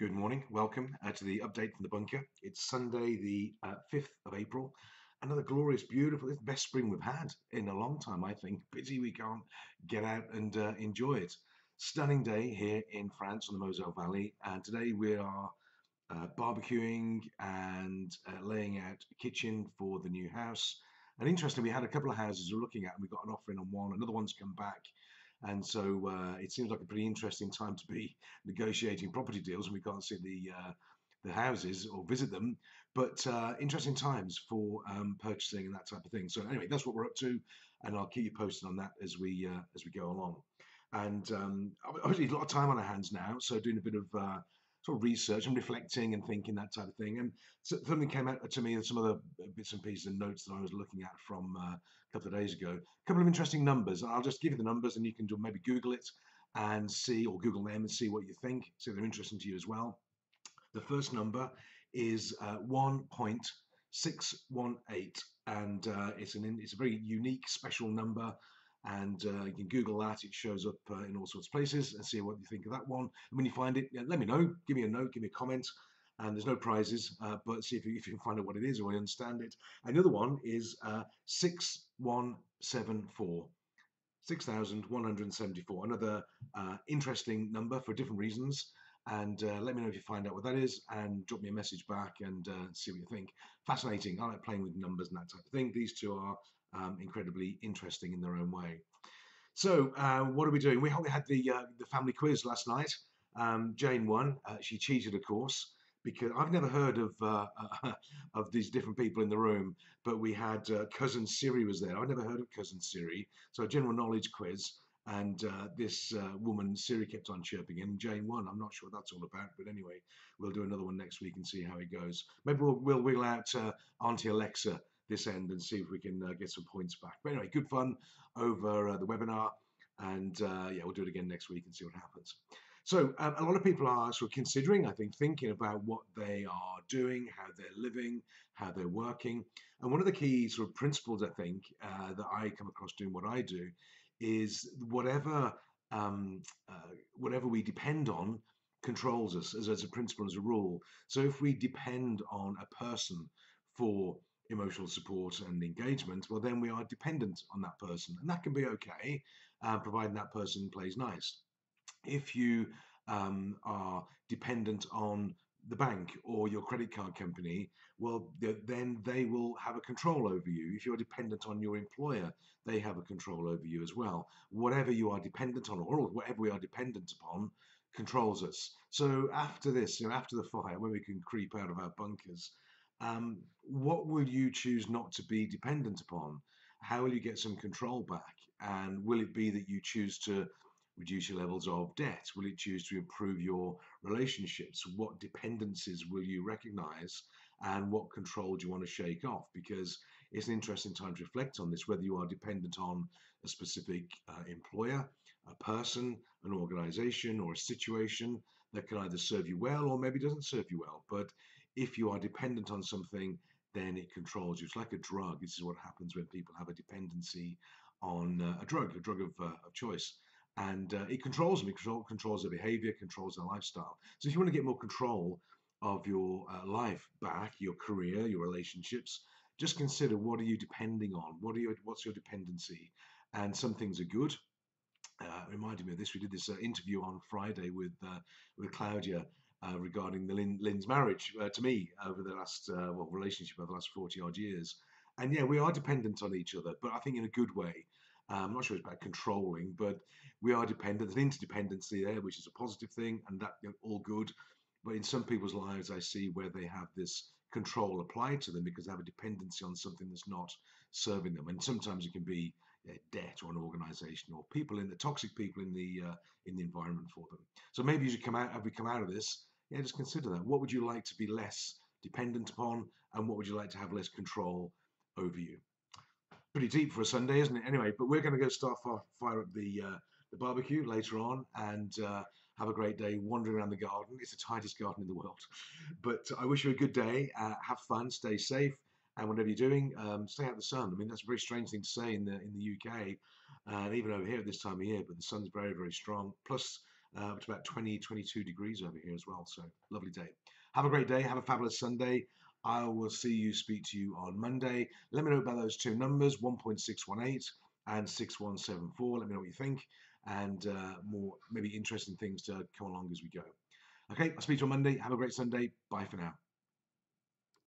Good morning. Welcome to the update from the bunker. It's Sunday, the 5th of April. Another glorious, beautiful, it's the best spring we've had in a long time, I think. Pity we can't get out and enjoy it. Stunning day here in France on the Moselle Valley. And today we are barbecuing and laying out a kitchen for the new house. And interestingly, we had a couple of houses we're looking at, and we got an offer in on one. Another one's come back. And so it seems like a pretty interesting time to be negotiating property deals, and we can't see the houses or visit them. But interesting times for purchasing and that type of thing. So anyway, that's what we're up to, and I'll keep you posted on that as we go along. And obviously, a lot of time on our hands now, so doing a bit of sort of research and reflecting and thinking, that type of thing. And so something came out to me, and some other bits and pieces and notes that I was looking at from a couple of days ago. A couple of interesting numbers. I'll just give you the numbers, and you can maybe Google it and see, or Google them and see what you think. So they're interesting to you as well. The first number is 1.618, and it's a very unique, special number. And you can Google that. It shows up in all sorts of places, and see what you think of that one. And when you find it, let me know. Give me a note. Give me a comment. And there's no prizes, but see if you can find out what it is or understand it. And the other one is 6174. 6,174. Another interesting number for different reasons. And let me know if you find out what that is, and drop me a message back and see what you think. Fascinating. I like playing with numbers and that type of thing. These two are incredibly interesting in their own way. So what are we doing? We had the family quiz last night. Jane won. She cheated, of course, because I've never heard of of these different people in the room. But we had cousin Siri was there. I've never heard of cousin Siri. So a general knowledge quiz. And this woman, Siri, kept on chirping in. Jane won. I'm not sure what that's all about. But anyway, we'll do another one next week and see how it goes. Maybe we'll wheel out Auntie Alexa this end and see if we can get some points back. But anyway, good fun over the webinar. And yeah, we'll do it again next week and see what happens. So a lot of people are sort of considering, I think, thinking about what they are doing, how they're living, how they're working. And one of the key sort of principles, I think, that I come across doing what I do is whatever we depend on controls us as a principle, as a rule. So if we depend on a person for emotional support and engagement, well, then we are dependent on that person. And that can be okay, providing that person plays nice. If you are dependent on the bank or your credit card company, well, then they will have a control over you. If you're dependent on your employer, they have a control over you as well. Whatever you are dependent on, or whatever we are dependent upon, controls us. So after this, after the fire, when we can creep out of our bunkers, what will you choose not to be dependent upon? How will you get some control back? And will it be that you choose to reduce your levels of debt? Will it choose to improve your relationships? What dependencies will you recognize, and what control do you want to shake off? Because it's an interesting time to reflect on this, whether you are dependent on a specific employer, a person, an organization, or a situation that can either serve you well or maybe doesn't serve you well. But if you are dependent on something, then it controls you. It's like a drug. This is what happens when people have a dependency on a drug of choice. And it controls them. It controls their behavior, controls their lifestyle. So if you want to get more control of your life back, your career, your relationships, just consider, what are you depending on? What's your dependency? And some things are good. Reminded me of this. We did this interview on Friday with Claudia regarding Lynn's marriage to me over the last relationship over the last 40 odd years. And yeah, we are dependent on each other, but I think in a good way. I'm not sure it's about controlling, but we are dependent. There's an interdependency there, which is a positive thing, and that all good. But in some people's lives, I see where they have this control applied to them because they have a dependency on something that's not serving them. And sometimes it can be debt or an organization or people in the toxic people in the environment for them. So maybe as you come out, as we come out of this, yeah, just consider that. What would you like to be less dependent upon, and what would you like to have less control over you? Pretty deep for a Sunday, isn't it? Anyway, but we're going to go fire up the barbecue later on, and have a great day wandering around the garden. It's the tightest garden in the world. But I wish you a good day. Have fun, stay safe, and whatever you're doing, stay out of the sun. I mean, that's a very strange thing to say in the UK, and even over here at this time of year. But the sun's very, very strong. Plus, It's about 20, 22 degrees over here as well. So lovely day. Have a great day. Have a fabulous Sunday. I will speak to you on Monday. Let me know about those two numbers, 1.618 and 6174. Let me know what you think, and more maybe interesting things to come along as we go. Okay, I'll speak to you on Monday. Have a great Sunday. Bye for now.